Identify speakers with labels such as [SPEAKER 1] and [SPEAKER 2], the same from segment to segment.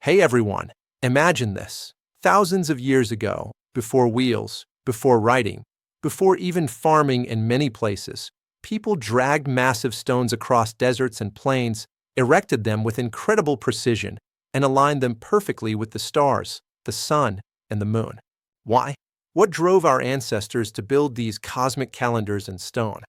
[SPEAKER 1] Hey everyone, imagine this. Thousands of years ago, before wheels, before writing, before even farming in many places, people dragged massive stones across deserts and plains, erected them with incredible precision, and aligned them perfectly with the stars, the sun, and the moon. Why? What drove our ancestors to build these cosmic calendars in stone?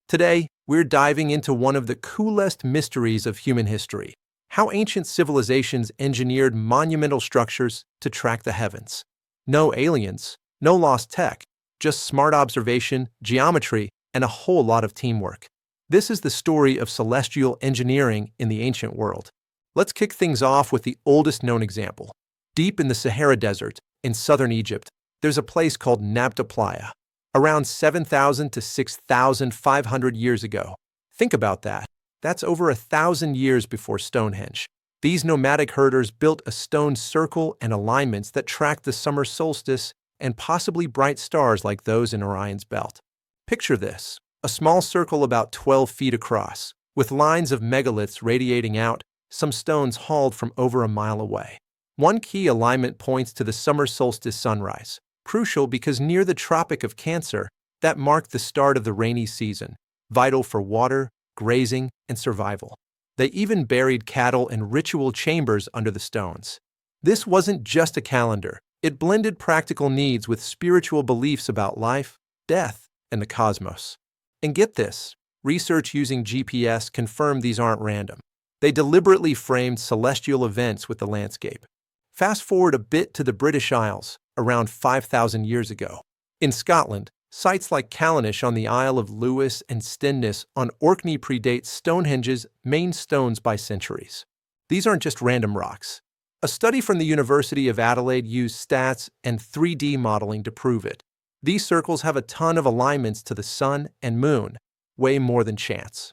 [SPEAKER 1] Today, we're diving into one of the coolest mysteries of human history: how ancient civilizations engineered monumental structures to track the heavens. No aliens, no lost tech, just smart observation, geometry, and a whole lot of teamwork. This is the story of celestial engineering in the ancient world. Let's kick things off with the oldest known example. Deep in the Sahara Desert, in southern Egypt, there's a place called Nabta Playa, around 7,000 to 6,500 years ago. Think about that. That's over 1,000 years before Stonehenge. These nomadic herders built a stone circle and alignments that tracked the summer solstice and possibly bright stars like those in Orion's belt. Picture this: a small circle about 12 feet across, with lines of megaliths radiating out, some stones hauled from over a mile away. One key alignment points to the summer solstice sunrise, crucial because near the Tropic of Cancer, that marked the start of the rainy season, vital for water, grazing, and survival. They even buried cattle in ritual chambers under the stones. This wasn't just a calendar. It blended practical needs with spiritual beliefs about life, death, and the cosmos. And get this, research using GPS confirmed these aren't random. They deliberately framed celestial events with the landscape. Fast forward a bit to the British Isles, around 5,000 years ago. In Scotland, sites like Callanish on the Isle of Lewis and Stenness on Orkney predate Stonehenge's main stones by centuries. These aren't just random rocks. A study from the University of Adelaide used stats and 3D modeling to prove it. These circles have a ton of alignments to the sun and moon, way more than chance.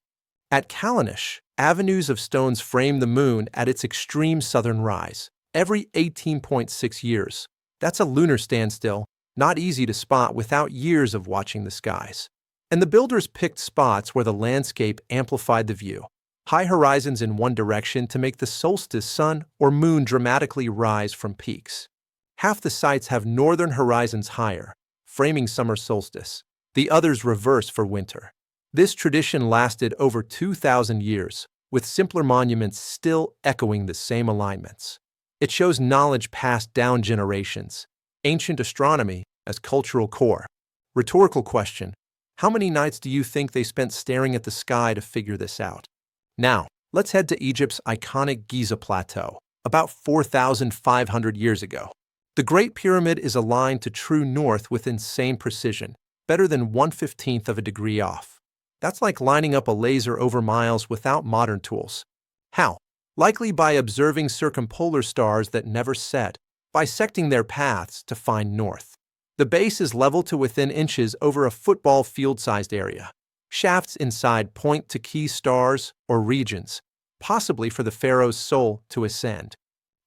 [SPEAKER 1] At Callanish, avenues of stones frame the moon at its extreme southern rise, every 18.6 years. That's a lunar standstill, not easy to spot without years of watching the skies. And the builders picked spots where the landscape amplified the view. High horizons in one direction to make the solstice sun or moon dramatically rise from peaks. Half the sites have northern horizons higher, framing summer solstice. The others reverse for winter. This tradition lasted over 2,000 years, with simpler monuments still echoing the same alignments. It shows knowledge passed down generations. Ancient astronomy as cultural core. Rhetorical question: how many nights do you think they spent staring at the sky to figure this out? Now, let's head to Egypt's iconic Giza Plateau, about 4,500 years ago. The Great Pyramid is aligned to true north with insane precision, better than 1/15 of a degree off. That's like lining up a laser over miles without modern tools. How? Likely by observing circumpolar stars that never set, bisecting their paths to find north. The base is level to within inches over a football field-sized area. Shafts inside point to key stars or regions, possibly for the pharaoh's soul to ascend.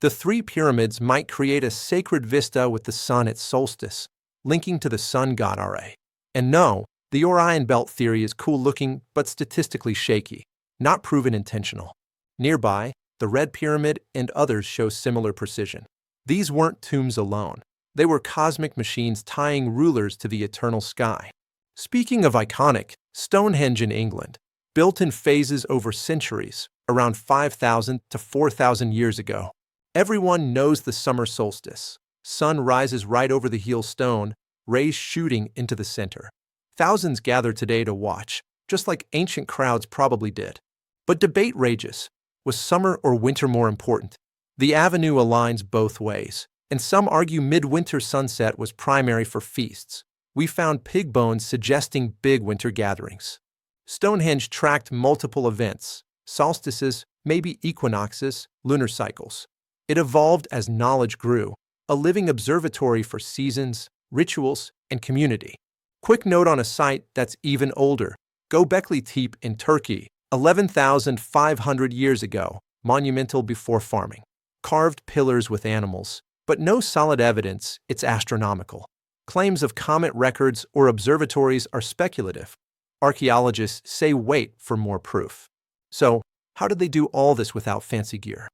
[SPEAKER 1] The three pyramids might create a sacred vista with the sun at solstice, linking to the sun god Ra. And no, the Orion Belt theory is cool-looking but statistically shaky, not proven intentional. Nearby, the Red Pyramid and others show similar precision. These weren't tombs alone. They were cosmic machines tying rulers to the eternal sky. Speaking of iconic, Stonehenge in England, built in phases over centuries, around 5,000 to 4,000 years ago. Everyone knows the summer solstice. Sun rises right over the heel stone, rays shooting into the center. Thousands gather today to watch, just like ancient crowds probably did. But debate rages. Was summer or winter more important? The avenue aligns both ways, and some argue midwinter sunset was primary for feasts. We found pig bones suggesting big winter gatherings. Stonehenge tracked multiple events: solstices, maybe equinoxes, lunar cycles. It evolved as knowledge grew, a living observatory for seasons, rituals, and community. Quick note on a site that's even older: Göbekli Tepe in Turkey, 11,500 years ago, monumental before farming. Carved pillars with animals, but no solid evidence it's astronomical. Claims of comet records or observatories are speculative. Archaeologists say wait for more proof. So, how did they do all this without fancy gear?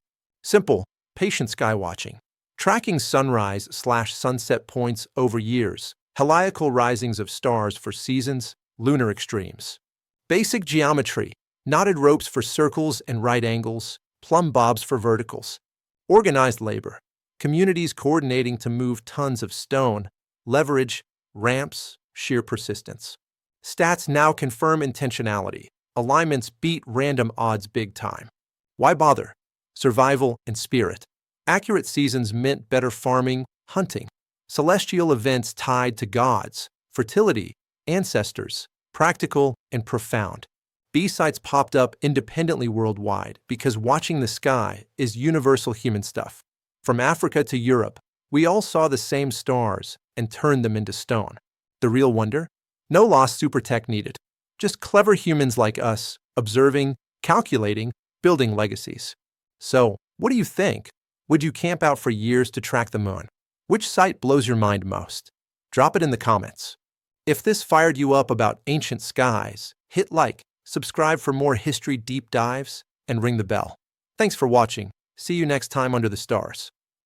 [SPEAKER 1] Simple: patient skywatching. Tracking sunrise/sunset points over years. Heliacal risings of stars for seasons, lunar extremes. Basic geometry. Knotted ropes for circles and right angles, plumb bobs for verticals. Organized labor. Communities coordinating to move tons of stone. Leverage, ramps, sheer persistence. Stats now confirm intentionality. Alignments beat random odds big time. Why bother? Survival and spirit. Accurate seasons meant better farming, hunting. Celestial events tied to gods, fertility, ancestors, practical and profound. B-sites popped up independently worldwide because watching the sky is universal human stuff. From Africa to Europe, we all saw the same stars and turned them into stone. The real wonder? No lost super tech needed. Just clever humans like us, observing, calculating, building legacies. So, what do you think? Would you camp out for years to track the moon? Which site blows your mind most? Drop it in the comments. If this fired you up about ancient skies, hit like, subscribe for more history deep dives, and ring the bell. Thanks for watching. See you next time under the stars.